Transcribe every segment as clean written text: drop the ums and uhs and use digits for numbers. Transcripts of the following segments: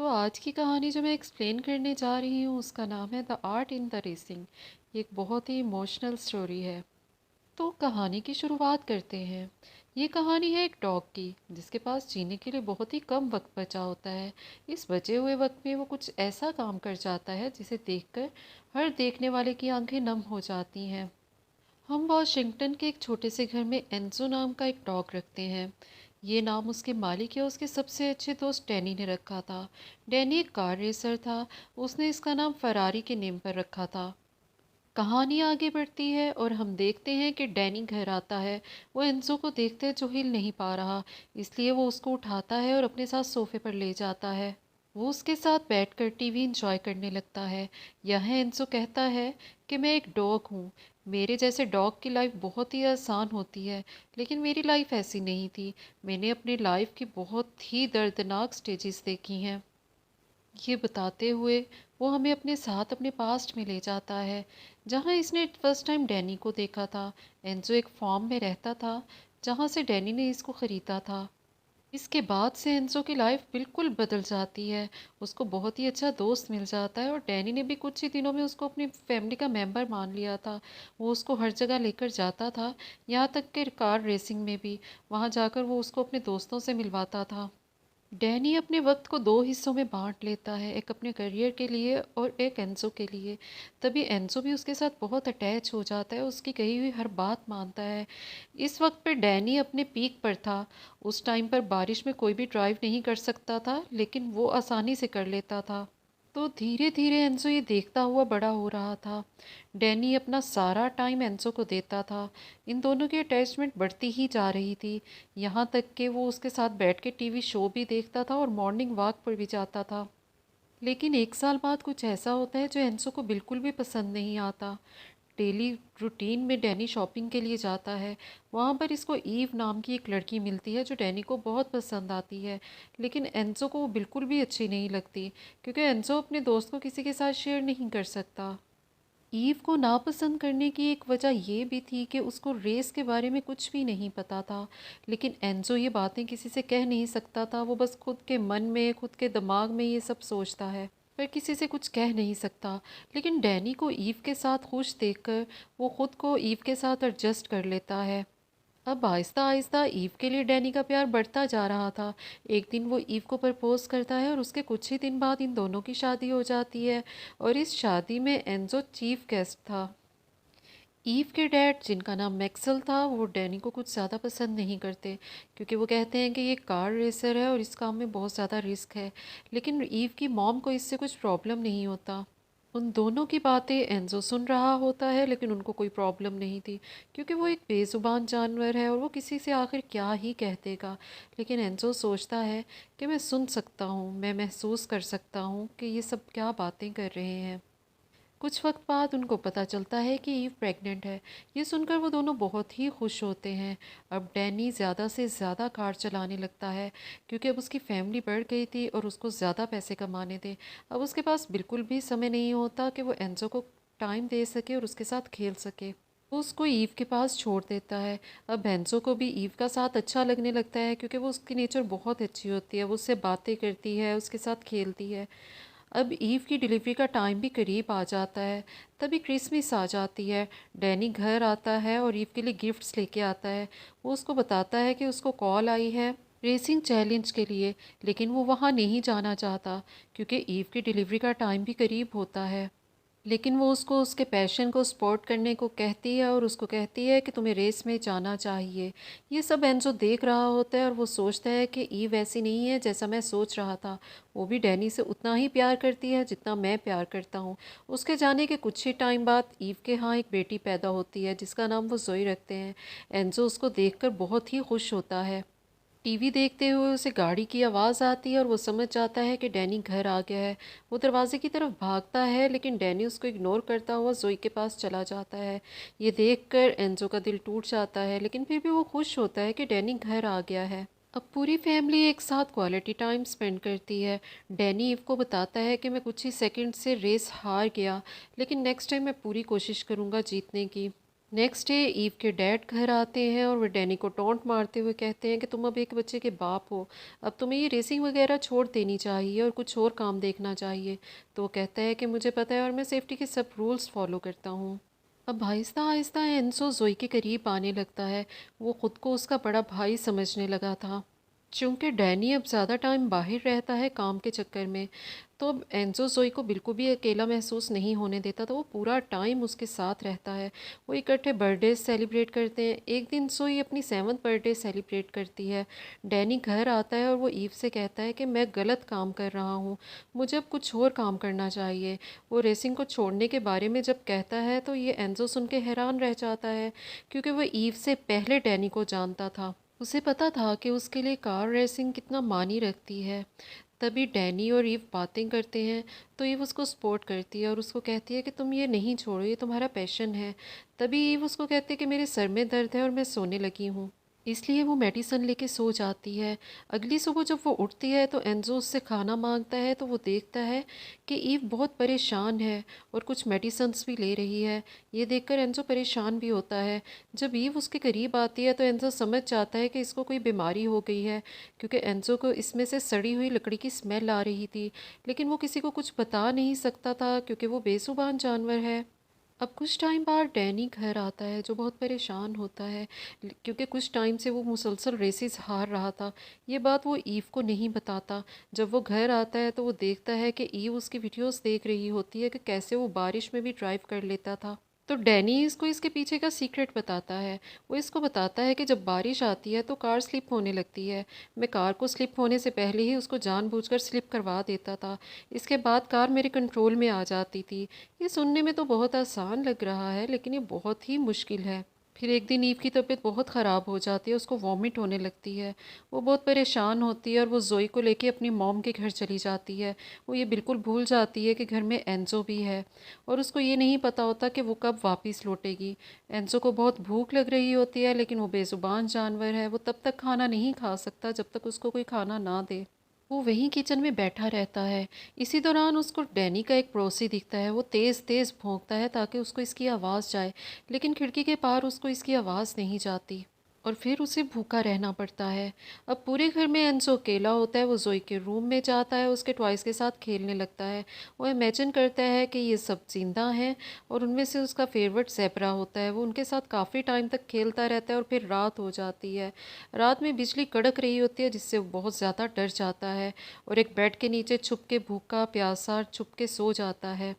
तो आज की कहानी जो मैं एक्सप्लेन करने जा रही हूँ उसका नाम है the art in the racing. ये एक बहुत ही इमोशनल स्टोरी है। तो कहानी की शुरुआत करते हैं। ये कहानी है एक डॉग की जिसके पास जीने के लिए बहुत ही कम वक्त बचा होता है। इस बचे हुए वक्त में वो कुछ ऐसा काम कर जाता है जिसे देखकर हर देखने वाले की आंखें नम हो जाती हैं। हम वॉशिंगटन के एक छोटे से घर में एंजो नाम का एक डॉग रखते हैं। ये नाम उसके मालिक या उसके सबसे अच्छे दोस्त डैनी ने रखा था। डैनी एक कार रेसर था। उसने इसका नाम फरारी के नेम पर रखा था। कहानी आगे बढ़ती है और हम देखते हैं कि डैनी घर आता है। वो एंजो को देखते जो हिल नहीं पा रहा, इसलिए वो उसको उठाता है और अपने साथ सोफे पर ले जाता है। वो उसके साथ बैठकर टीवी इंजॉय करने लगता है। यह एंजो कहता है कि मैं एक डॉग हूँ। मेरे जैसे डॉग की लाइफ बहुत ही आसान होती है, लेकिन मेरी लाइफ ऐसी नहीं थी। मैंने अपनी लाइफ की बहुत ही दर्दनाक स्टेजेस देखी हैं। ये बताते हुए वो हमें अपने साथ अपने पास्ट में ले जाता है, जहाँ इसने फर्स्ट टाइम डैनी को देखा था। एंजो एक फार्म में रहता था जहाँ से डैनी ने इसको ख़रीदा था। इसके बाद से एंजो की लाइफ बिल्कुल बदल जाती है। उसको बहुत ही अच्छा दोस्त मिल जाता है और डैनी ने भी कुछ ही दिनों में उसको अपनी फैमिली का मेंबर मान लिया था। वो उसको हर जगह लेकर जाता था, यहाँ तक कि कार रेसिंग में भी। वहाँ जाकर वो उसको अपने दोस्तों से मिलवाता था। डैनी अपने वक्त को दो हिस्सों में बांट लेता है, एक अपने करियर के लिए और एक एंजो के लिए। तभी एंजो भी उसके साथ बहुत अटैच हो जाता है, उसकी कही हुई हर बात मानता है। इस वक्त पे डैनी अपने पीक पर था। उस टाइम पर बारिश में कोई भी ड्राइव नहीं कर सकता था, लेकिन वो आसानी से कर लेता था। तो धीरे धीरे एंजो ये देखता हुआ बड़ा हो रहा था। डैनी अपना सारा टाइम एंजो को देता था। इन दोनों की अटैचमेंट बढ़ती ही जा रही थी, यहाँ तक कि वो उसके साथ बैठ के टीवी शो भी देखता था और मॉर्निंग वॉक पर भी जाता था। लेकिन एक साल बाद कुछ ऐसा होता है जो एंसो को बिल्कुल भी पसंद नहीं आता। डेली रूटीन में डैनी शॉपिंग के लिए जाता है। वहाँ पर इसको ईव नाम की एक लड़की मिलती है जो डैनी को बहुत पसंद आती है, लेकिन एंसो को वो बिल्कुल भी अच्छी नहीं लगती, क्योंकि एंसो अपने दोस्त को किसी के साथ शेयर नहीं कर सकता। ईव को नापसंद करने की एक वजह ये भी थी कि उसको रेस के बारे में कुछ भी नहीं पता था। लेकिन एंजो ये बातें किसी से कह नहीं सकता था, वो बस खुद के मन में खुद के दिमाग में ये सब सोचता है, पर किसी से कुछ कह नहीं सकता। लेकिन डैनी को ईव के साथ खुश देखकर वो खुद को ईव के साथ एडजस्ट कर लेता है। अब आहिस्ता आहिस्ता ईव के लिए डैनी का प्यार बढ़ता जा रहा था। एक दिन वो ईव को प्रपोज करता है और उसके कुछ ही दिन बाद इन दोनों की शादी हो जाती है। और इस शादी में एंजो चीफ गेस्ट था। ईव के डैड, जिनका नाम मैक्सल था, वो डैनी को कुछ ज़्यादा पसंद नहीं करते, क्योंकि वो कहते हैं कि ये कार रेसर है और इस काम में बहुत ज़्यादा रिस्क है। लेकिन ईव की मॉम को इससे कुछ प्रॉब्लम नहीं होता। उन दोनों की बातें एंजो सुन रहा होता है, लेकिन उनको कोई प्रॉब्लम नहीं थी, क्योंकि वो एक बेजुबान जानवर है और वो किसी से आखिर क्या ही कह देगा। लेकिन एंजो सोचता है कि मैं सुन सकता हूँ, मैं महसूस कर सकता हूँ कि ये सब क्या बातें कर रहे हैं। कुछ वक्त बाद उनको पता चलता है कि ईव प्रेग्नेंट है। ये सुनकर वो दोनों बहुत ही खुश होते हैं। अब डैनी ज़्यादा से ज़्यादा कार चलाने लगता है, क्योंकि अब उसकी फैमिली बढ़ गई थी और उसको ज़्यादा पैसे कमाने थे। अब उसके पास बिल्कुल भी समय नहीं होता कि वो एंजो को टाइम दे सके और उसके साथ खेल सके। वो उसको ईव के पास छोड़ देता है। अब एंजो को भी ईव का साथ अच्छा लगने लगता है, क्योंकि वो उसकी नेचर बहुत अच्छी होती है, वो उससे बातें करती है, उसके साथ खेलती है। अब ईव की डिलीवरी का टाइम भी करीब आ जाता है। तभी क्रिसमस आ जाती है। डैनी घर आता है और ईव के लिए गिफ्ट्स लेके आता है। वो उसको बताता है कि उसको कॉल आई है रेसिंग चैलेंज के लिए, लेकिन वो वहाँ नहीं जाना चाहता, क्योंकि ईव की डिलीवरी का टाइम भी करीब होता है। लेकिन वो उसको उसके पैशन को सपोर्ट करने को कहती है और उसको कहती है कि तुम्हें रेस में जाना चाहिए। ये सब एंजो देख रहा होता है और वो सोचता है कि ईव ऐसी नहीं है जैसा मैं सोच रहा था। वो भी डैनी से उतना ही प्यार करती है जितना मैं प्यार करता हूँ। उसके जाने के कुछ ही टाइम बाद ईव के यहाँ एक बेटी पैदा होती है जिसका नाम वो जोई रखते हैं। एंजो उसको देखकर बहुत ही खुश होता है। टीवी देखते हुए उसे गाड़ी की आवाज़ आती है और वो समझ जाता है कि डैनी घर आ गया है। वो दरवाजे की तरफ भागता है, लेकिन डैनी उसको इग्नोर करता हुआ जोई के पास चला जाता है। ये देखकर एंजो का दिल टूट जाता है, लेकिन फिर भी वो खुश होता है कि डैनी घर आ गया है। अब पूरी फैमिली एक साथ क्वालिटी टाइम स्पेंड करती है। डैनी ईव को बताता है कि मैं कुछ ही सेकंड से रेस हार गया, लेकिन नेक्स्ट टाइम मैं पूरी कोशिश करूँगा जीतने की। नेक्स्ट डे ईव के डैड घर आते हैं और वो डैनी को टोंट मारते हुए कहते हैं कि तुम अब एक बच्चे के बाप हो, अब तुम्हें ये रेसिंग वगैरह छोड़ देनी चाहिए और कुछ और काम देखना चाहिए। तो वो कहता है कि मुझे पता है और मैं सेफ्टी के सब रूल्स फॉलो करता हूँ। अब आहिस्ता आहिस्ता एंसो जोई के करीब आने लगता है। वो खुद को उसका बड़ा भाई समझने लगा था। चूंकि डैनी अब ज़्यादा टाइम बाहर रहता है काम के चक्कर में, तो अब एंजो जोई को बिल्कुल भी अकेला महसूस नहीं होने देता, तो वो पूरा टाइम उसके साथ रहता है। वो इकट्ठे बर्थडे सेलिब्रेट करते हैं। एक दिन जोई अपनी 7th बर्थडे सेलिब्रेट करती है। डैनी घर आता है और वो ईव से कहता है कि मैं गलत काम कर रहा हूँ, मुझे अब कुछ और काम करना चाहिए। वो रेसिंग को छोड़ने के बारे में जब कहता है तो ये एंजो सुन के हैरान रह जाता है, क्योंकि वो ईव से पहले डैनी को जानता था। उसे पता था कि उसके लिए कार रेसिंग कितना मानी रखती है। तभी डैनी और ईव बातें करते हैं, तो ईव उसको सपोर्ट करती है और उसको कहती है कि तुम ये नहीं छोड़ो, ये तुम्हारा पैशन है। तभी ईव उसको कहती है कि मेरे सर में दर्द है और मैं सोने लगी हूँ, इसलिए वो मेडिसन लेके सो जाती है। अगली सुबह जब वो उठती है तो एंजो उससे खाना मांगता है, तो वो देखता है कि ईव बहुत परेशान है और कुछ मेडिसन्स भी ले रही है। ये देखकर एंजो परेशान भी होता है। जब ईव उसके करीब आती है तो एंजो समझ जाता है कि इसको कोई बीमारी हो गई है, क्योंकि एंजो को इसमें से सड़ी हुई लकड़ी की स्मेल आ रही थी। लेकिन वो किसी को कुछ बता नहीं सकता था, क्योंकि वो बेजुबान जानवर है। अब कुछ टाइम बाद डैनी घर आता है, जो बहुत परेशान होता है, क्योंकि कुछ टाइम से वो मुसलसल रेसेस हार रहा था। ये बात वो ईव को नहीं बताता। जब वो घर आता है तो वो देखता है कि ईव उसकी वीडियोस देख रही होती है कि कैसे वो बारिश में भी ड्राइव कर लेता था। तो डैनी इसको इसके पीछे का सीक्रेट बताता है। वो इसको बताता है कि जब बारिश आती है तो कार स्लिप होने लगती है। मैं कार को स्लिप होने से पहले ही उसको जानबूझकर स्लिप करवा देता था। इसके बाद कार मेरे कंट्रोल में आ जाती थी। ये सुनने में तो बहुत आसान लग रहा है, लेकिन ये बहुत ही मुश्किल है। फिर एक दिन ईव की तबीयत बहुत ख़राब हो जाती है, उसको वॉमिट होने लगती है। वो बहुत परेशान होती है और वो जोई को लेके अपनी मॉम के घर चली जाती है। वो ये बिल्कुल भूल जाती है कि घर में एंजो भी है, और उसको ये नहीं पता होता कि वो कब वापस लौटेगी। एंजो को बहुत भूख लग रही होती है, लेकिन वो बेज़ुबान जानवर है। वो तब तक खाना नहीं खा सकता जब तक उसको कोई खाना ना दे। वो वहीं किचन में बैठा रहता है। इसी दौरान उसको डैनी का एक पड़ोसी दिखता है। वो तेज़ तेज़ भौंकता है ताकि उसको इसकी आवाज़ जाए, लेकिन खिड़की के पार उसको इसकी आवाज़ नहीं जाती, और फिर उसे भूखा रहना पड़ता है। अब पूरे घर में एंसो अकेला होता है। वो जोई के रूम में जाता है, उसके टॉयज़ के साथ खेलने लगता है। वो इमेजिन करता है कि ये सब जिंदा हैं और उनमें से उसका फेवरेट ज़ेब्रा होता है। वो उनके साथ काफ़ी टाइम तक खेलता रहता है और फिर रात हो जाती है। रात में बिजली कड़क रही होती है, जिससे वो बहुत ज़्यादा डर जाता है और एक बेड के नीचे छुप के भूखा प्यासा छुप के सो जाता है।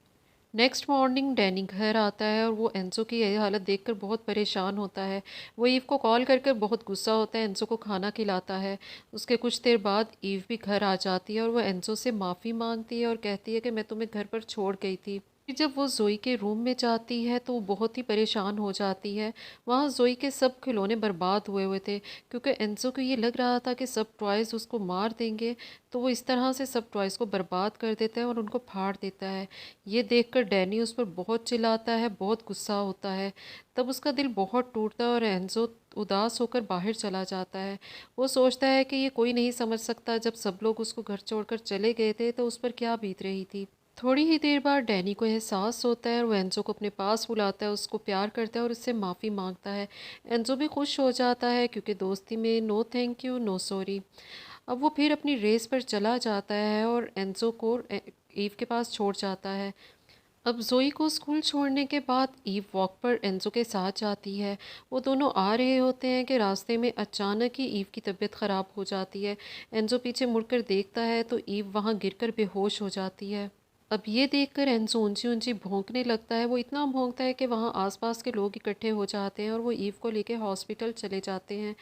नेक्स्ट मॉर्निंग डैनी घर आता है और वो एंसो की यही हालत देखकर बहुत परेशान होता है। वो ईव को कॉल कर कर बहुत गुस्सा होता है, एंसो को खाना खिलाता है। उसके कुछ देर बाद ईव भी घर आ जाती है और वो एंसो से माफ़ी मांगती है और कहती है कि मैं तुम्हें घर पर छोड़ गई थी। फिर जब वो जोई के रूम में जाती है तो वो बहुत ही परेशान हो जाती है। वहाँ जोई के सब खिलौने बर्बाद हुए हुए थे, क्योंकि एंसो को ये लग रहा था कि सब टॉयज़ उसको मार देंगे। तो वो इस तरह से सब टॉयज़ को बर्बाद कर देता है और उनको फाड़ देता है। ये देखकर डैनी उस पर बहुत चिल्लाता है, बहुत गुस्सा होता है। तब उसका दिल बहुत टूटता है और एंजो उदास होकर बाहर चला जाता है। वो सोचता है कि ये कोई नहीं समझ सकता, जब सब लोग उसको घर छोड़कर चले गए थे तो उस पर क्या बीत रही थी। थोड़ी ही देर बाद डैनी को एहसास होता है और वो एंजो को अपने पास बुलाता है, उसको प्यार करता है और उससे माफ़ी मांगता है। एंजो भी खुश हो जाता है, क्योंकि दोस्ती में no thank you no sorry. अब वो फिर अपनी रेस पर चला जाता है और एंजो को ईव के पास छोड़ जाता है। अब जोई को स्कूल छोड़ने के बाद ईव वॉक पर एंजो के साथ जाती है। वो दोनों आ रहे होते हैं कि रास्ते में अचानक ही ईव की तबीयत ख़राब हो जाती है। एंजो पीछे मुड़कर देखता है तो ईव वहाँ गिरकर बेहोश हो जाती है। अब ये देखकर एंजो ऊंची ऊंची भौंकने लगता है। वो इतना भौंकता है कि वहाँ आसपास के लोग इकट्ठे हो जाते हैं और वो ईव को लेके हॉस्पिटल चले जाते हैं।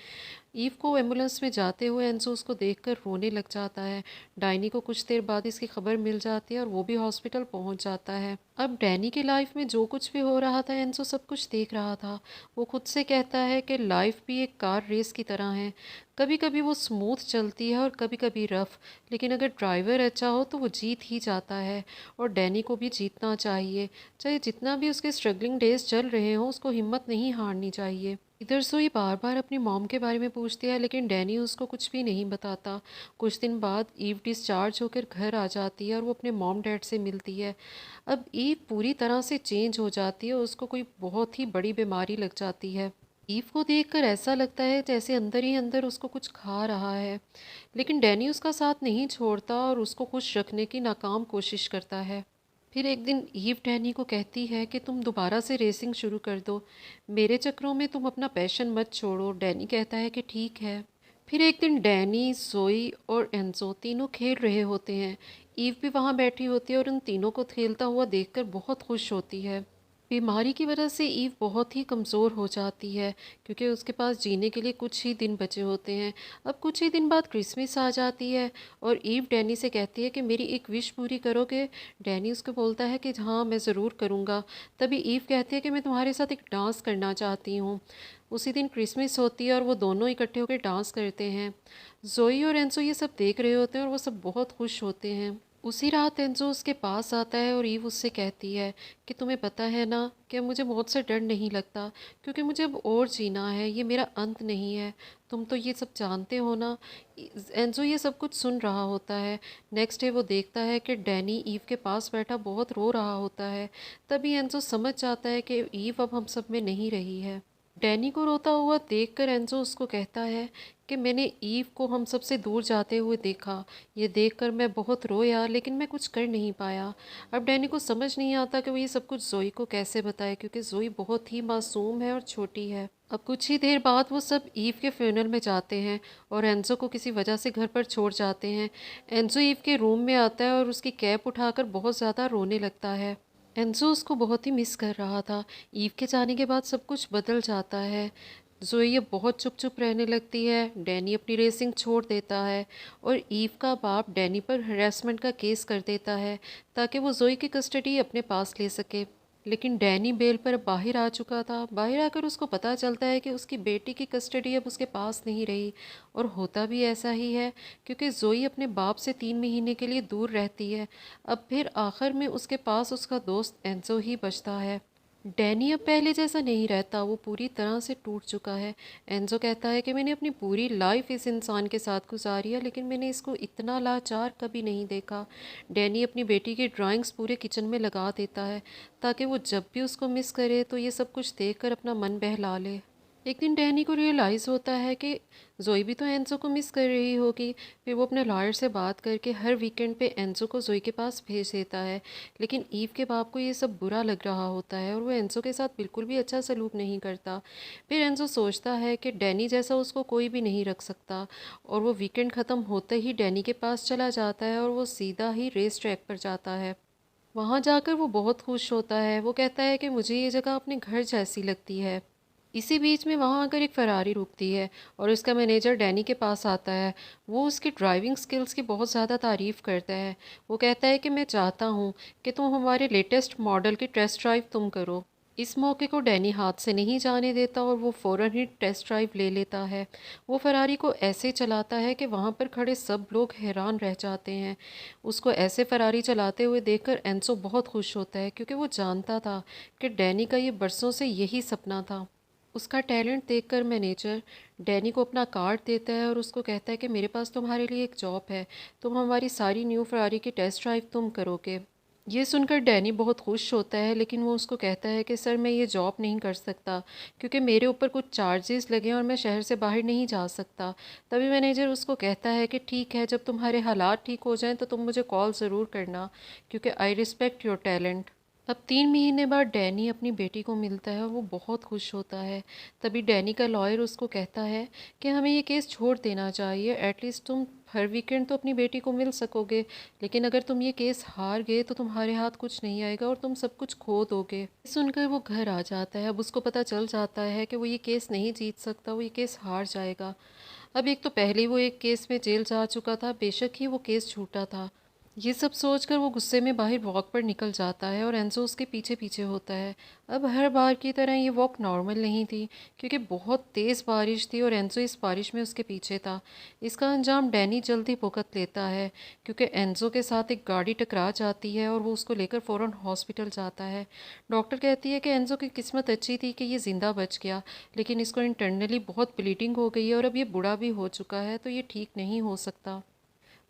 ईव को एम्बुलेंस में जाते हुए एंसो उसको देखकर रोने लग जाता है। डाइनी को कुछ देर बाद इसकी खबर मिल जाती है और वो भी हॉस्पिटल पहुंच जाता है। अब डैनी की लाइफ में जो कुछ भी हो रहा था एंसो सब कुछ देख रहा था। वो खुद से कहता है कि लाइफ भी एक कार रेस की तरह है। कभी कभी वो स्मूथ चलती है और कभी कभी रफ, लेकिन अगर ड्राइवर अच्छा हो तो वो जीत ही जाता है। और डैनी को भी जीतना चाहिए, चाहे जितना भी उसके स्ट्रगलिंग डेज चल रहे हों, उसको हिम्मत नहीं हारनी चाहिए। इधर सोई बार बार अपनी मॉम के बारे में पूछती है, लेकिन डैनी उसको कुछ भी नहीं बताता। कुछ दिन बाद ईव डिस्चार्ज होकर घर आ जाती है और वो अपने मॉम डैड से मिलती है। अब ईव पूरी तरह से चेंज हो जाती है, उसको कोई बहुत ही बड़ी बीमारी लग जाती है। ईव को देखकर ऐसा लगता है जैसे अंदर ही अंदर उसको कुछ खा रहा है, लेकिन डैनी उसका साथ नहीं छोड़ता और उसको खुश रखने की नाकाम कोशिश करता है। फिर एक दिन ईव डैनी को कहती है कि तुम दोबारा से रेसिंग शुरू कर दो, मेरे चक्करों में तुम अपना पैशन मत छोड़ो। डैनी कहता है कि ठीक है। फिर एक दिन डैनी, जोई और एंजो तीनों खेल रहे होते हैं। ईव भी वहाँ बैठी होती है और उन तीनों को खेलता हुआ देखकर बहुत खुश होती है। बीमारी की वजह से ईव बहुत ही कमज़ोर हो जाती है, क्योंकि उसके पास जीने के लिए कुछ ही दिन बचे होते हैं। अब कुछ ही दिन बाद क्रिसमस आ जाती है और ईव डैनी से कहती है कि मेरी एक विश पूरी करोगे। डैनी उसको बोलता है कि हाँ, मैं ज़रूर करूँगा। तभी ईव कहती है कि मैं तुम्हारे साथ एक डांस करना चाहती हूँ। उसी दिन क्रिसमस होती है और वो दोनों इकट्ठे होकर डांस करते हैं। जोई और एंसो ये सब देख रहे होते हैं और वो सब बहुत खुश होते हैं। उसी रात एंजो उसके पास आता है और ईव उससे कहती है कि तुम्हें पता है ना कि मुझे मौत से डर नहीं लगता, क्योंकि मुझे अब और जीना है, ये मेरा अंत नहीं है। तुम तो ये सब जानते हो ना। एंजो ये सब कुछ सुन रहा होता है। नेक्स्ट डे वो देखता है कि डैनी ईव के पास बैठा बहुत रो रहा होता है। तभी एंजो समझ जाता है कि ईव अब हम सब में नहीं रही है। डैनी को रोता हुआ देखकर एंजो उसको कहता है कि मैंने ईव को हम सबसे दूर जाते हुए देखा। ये देखकर मैं बहुत रोया, लेकिन मैं कुछ कर नहीं पाया। अब डैनी को समझ नहीं आता कि वो ये सब कुछ जोई को कैसे बताए, क्योंकि जोई बहुत ही मासूम है और छोटी है। अब कुछ ही देर बाद वो सब ईव के फ्यूनरल में जाते हैं और एंजो को किसी वजह से घर पर छोड़ जाते हैं। एंजो ईव के रूम में आता है और उसकी कैप उठाकर बहुत ज़्यादा रोने लगता है। एंजो उसको बहुत ही मिस कर रहा था। ईव के जाने के बाद सब कुछ बदल जाता है। जोई अब बहुत चुप चुप रहने लगती है। डैनी अपनी रेसिंग छोड़ देता है और ईव का बाप डैनी पर हरासमेंट का केस कर देता है ताकि वो जोई की कस्टडी अपने पास ले सके। लेकिन डैनी बेल पर बाहर आ चुका था। बाहर आकर उसको पता चलता है कि उसकी बेटी की कस्टडी अब उसके पास नहीं रही। और होता भी ऐसा ही है, क्योंकि जोई अपने बाप से 3 महीने के लिए दूर रहती है। अब फिर आखिर में उसके पास उसका दोस्त एंजो ही बचता है। डैनी अब पहले जैसा नहीं रहता, वो पूरी तरह से टूट चुका है। एंजो कहता है कि मैंने अपनी पूरी लाइफ इस इंसान के साथ गुजारी है, लेकिन मैंने इसको इतना लाचार कभी नहीं देखा। डैनी अपनी बेटी की ड्राइंग्स पूरे किचन में लगा देता है ताकि वो जब भी उसको मिस करे तो ये सब कुछ देखकर अपना मन बहला ले। एक दिन डैनी को रियलाइज़ होता है कि जोई भी तो एंजो को मिस कर रही होगी। फिर वो अपने लॉयर से बात करके हर वीकेंड पे एंजो को जोई के पास भेज देता है। लेकिन ईव के बाप को ये सब बुरा लग रहा होता है और वो एंजो के साथ बिल्कुल भी अच्छा सलूक नहीं करता। फिर एंजो सोचता है कि डैनी जैसा उसको कोई भी नहीं रख सकता, और वो वीकेंड ख़त्म होते ही डैनी के पास चला जाता है और वो सीधा ही रेस ट्रैक पर जाता है। वहाँ जाकर वो बहुत खुश होता है। वो कहता है कि मुझे ये जगह अपने घर जैसी लगती है। इसी बीच में वहाँ आकर एक फरारी रुकती है और उसका मैनेजर डैनी के पास आता है। वो उसकी ड्राइविंग स्किल्स की बहुत ज़्यादा तारीफ़ करता है। वो कहता है कि मैं चाहता हूँ कि तुम हमारे लेटेस्ट मॉडल की टेस्ट ड्राइव तुम करो। इस मौके को डैनी हाथ से नहीं जाने देता और वो फ़ौरन ही टेस्ट ड्राइव ले लेता है। वो फरारी को ऐसे चलाता है कि वहाँ पर खड़े सब लोग हैरान रह जाते हैं। उसको ऐसे फरारी चलाते हुए देखकर एंसो बहुत खुश होता है, क्योंकि वो जानता था कि डैनी का ये बरसों से यही सपना था। उसका टैलेंट देखकर मैनेजर डैनी को अपना कार्ड देता है और उसको कहता है कि मेरे पास तुम्हारे लिए एक जॉब है, तुम हमारी सारी न्यू फरारी की टेस्ट ड्राइव तुम करोगे। ये सुनकर डैनी बहुत खुश होता है, लेकिन वो उसको कहता है कि सर, मैं ये जॉब नहीं कर सकता, क्योंकि मेरे ऊपर कुछ चार्जेस लगे और मैं शहर से बाहर नहीं जा सकता। तभी मैनेजर उसको कहता है कि ठीक है, जब तुम्हारे हालात ठीक हो जाएं तो तुम मुझे कॉल ज़रूर करना, क्योंकि आई रिस्पेक्ट योर टैलेंट। अब 3 महीने बाद डैनी अपनी बेटी को मिलता है और वो बहुत खुश होता है। तभी डैनी का लॉयर उसको कहता है कि हमें ये केस छोड़ देना चाहिए। एटलीस्ट तुम हर वीकेंड तो अपनी बेटी को मिल सकोगे, लेकिन अगर तुम ये केस हार गए तो तुम्हारे हाथ कुछ नहीं आएगा और तुम सब कुछ खो दोगे। सुनकर वो घर आ जाता है। अब उसको पता चल जाता है कि वो ये केस नहीं जीत सकता, वो ये केस हार जाएगा। अब एक तो पहले वो एक केस में जेल जा चुका था, बेशक ही वो केस झूठा था। ये सब सोचकर वो गुस्से में बाहर वॉक पर निकल जाता है और एंजो उसके पीछे पीछे होता है। अब हर बार की तरह ये वॉक नॉर्मल नहीं थी, क्योंकि बहुत तेज़ बारिश थी और एंजो इस बारिश में उसके पीछे था। इसका अंजाम डैनी जल्दी भुगत लेता है, क्योंकि एंजो के साथ एक गाड़ी टकरा जाती है और वो उसको लेकर फ़ौरन हॉस्पिटल जाता है। डॉक्टर कहती है कि एंजो की किस्मत अच्छी थी कि ये ज़िंदा बच गया, लेकिन इसको इंटरनली बहुत ब्लीडिंग हो गई है और अब ये बूढ़ा भी हो चुका है, तो ये ठीक नहीं हो सकता।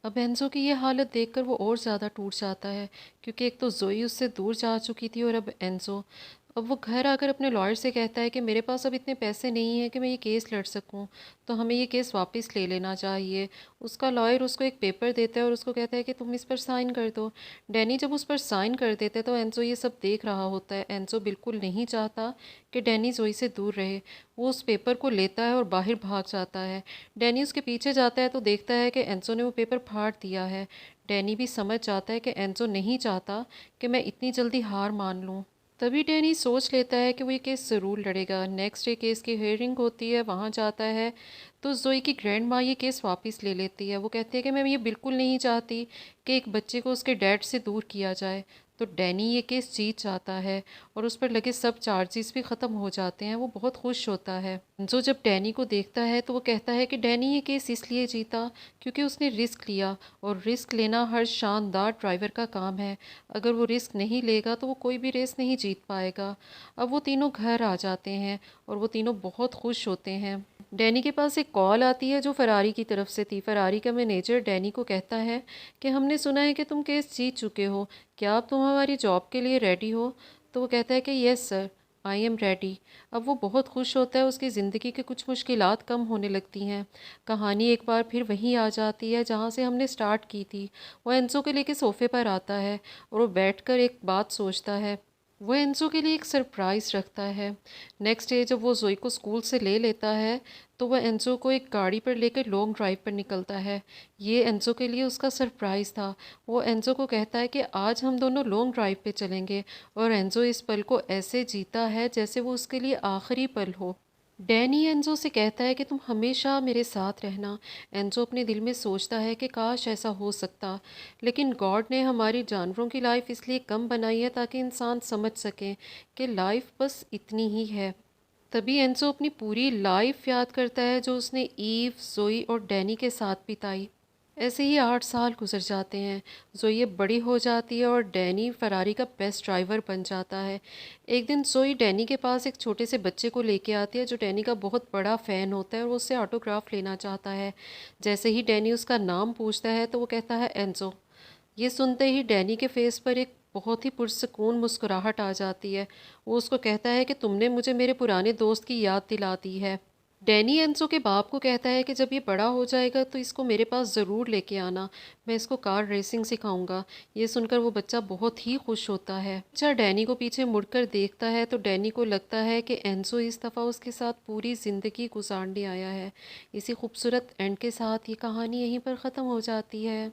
अब एंजो की ये हालत देखकर वो और ज़्यादा टूट जाता है, क्योंकि एक तो जोई उससे दूर जा चुकी थी और अब एंजो। अब वो घर आकर अपने लॉयर से कहता है कि मेरे पास अब इतने पैसे नहीं हैं कि मैं ये केस लड़ सकूं, तो हमें ये केस वापस ले लेना चाहिए। उसका लॉयर उसको एक पेपर देता है और उसको कहता है कि तुम इस पर साइन कर दो। डैनी जब उस पर साइन कर देता है तो एंजो ये सब देख रहा होता है। एंजो बिल्कुल नहीं चाहता कि डैनी जोई से दूर रहे। वो उस पेपर को लेता है और बाहर भाग जाता है। डैनी उसके पीछे जाता है तो देखता है कि एंजो ने वो पेपर फाड़ दिया है। डैनी भी समझ जाता है कि एंजो नहीं चाहता कि मैं इतनी जल्दी हार मान लूँ। तभी डैनी सोच लेता है कि वो ये केस ज़रूर लड़ेगा। नेक्स्ट डे केस की हियरिंग होती है, वहाँ जाता है तो जोई की ग्रैंड माँ ये केस वापस ले लेती है। वो कहती है कि मैं ये बिल्कुल नहीं चाहती कि एक बच्चे को उसके डैड से दूर किया जाए। तो डैनी ये केस जीत जाता है और उस पर लगे सब चार्जेस भी ख़त्म हो जाते हैं। वो बहुत खुश होता है। जो जब डैनी को देखता है तो वो कहता है कि डैनी ये केस इसलिए जीता क्योंकि उसने रिस्क लिया, और रिस्क लेना हर शानदार ड्राइवर का काम है। अगर वो रिस्क नहीं लेगा तो वो कोई भी रेस नहीं जीत पाएगा। अब वो तीनों घर आ जाते हैं और वो तीनों बहुत खुश होते हैं। डैनी के पास एक कॉल आती है जो फरारी की तरफ से थी। फरारी का मैनेजर डैनी को कहता है कि हमने सुना है कि तुम केस जीत चुके हो, क्या अब तुम हमारी जॉब के लिए रेडी हो? तो वो कहता है कि yes sir, I am ready. अब वो बहुत खुश होता है, उसकी ज़िंदगी की कुछ मुश्किलात कम होने लगती हैं। कहानी एक बार फिर वहीं आ जाती है जहाँ से हमने स्टार्ट की थी। वो एंजो के लेके सोफ़े पर आता है और वो बैठकर एक बात सोचता है। वो एंजो के लिए एक सरप्राइज़ रखता है। नेक्स्ट डे जब वो जोई को स्कूल से ले लेता है तो वह एंजो को एक गाड़ी पर लेकर लॉन्ग ड्राइव पर निकलता है। ये एंजो के लिए उसका सरप्राइज़ था। वो एंजो को कहता है कि आज हम दोनों लॉन्ग ड्राइव पे चलेंगे, और एंजो इस पल को ऐसे जीता है जैसे वो उसके लिए आखिरी पल हो। डैनी एंजो से कहता है कि तुम हमेशा मेरे साथ रहना। एंजो अपने दिल में सोचता है कि काश ऐसा हो सकता, लेकिन गॉड ने हमारी जानवरों की लाइफ इसलिए कम बनाई है ताकि इंसान समझ सकें कि लाइफ बस इतनी ही है। तभी एंजो अपनी पूरी लाइफ याद करता है जो उसने ईव, जोई और डैनी के साथ बिताई। ऐसे ही 8 साल गुजर जाते हैं। जोई बड़ी हो जाती है और डैनी फरारी का बेस्ट ड्राइवर बन जाता है। एक दिन जोई डैनी के पास एक छोटे से बच्चे को लेके आती है जो डैनी का बहुत बड़ा फ़ैन होता है और वो उससे ऑटोग्राफ लेना चाहता है। जैसे ही डैनी उसका नाम पूछता है तो वो कहता है एंजो। ये सुनते ही डैनी के फेस पर एक बहुत ही पुरसकून मुस्कुराहट आ जाती है। वो उसको कहता है कि तुमने मुझे मेरे पुराने दोस्त की याद दिला दी है। डैनी एंसो के बाप को कहता है कि जब ये बड़ा हो जाएगा तो इसको मेरे पास ज़रूर लेके आना, मैं इसको कार रेसिंग सिखाऊंगा। ये सुनकर वो बच्चा बहुत ही खुश होता है। बच्चा डैनी को पीछे मुड़कर देखता है तो डैनी को लगता है कि एंसो इस दफ़ा उसके साथ पूरी ज़िंदगी गुजारने आया है। इसी खूबसूरत एंड के साथ ये कहानी यहीं पर ख़त्म हो जाती है।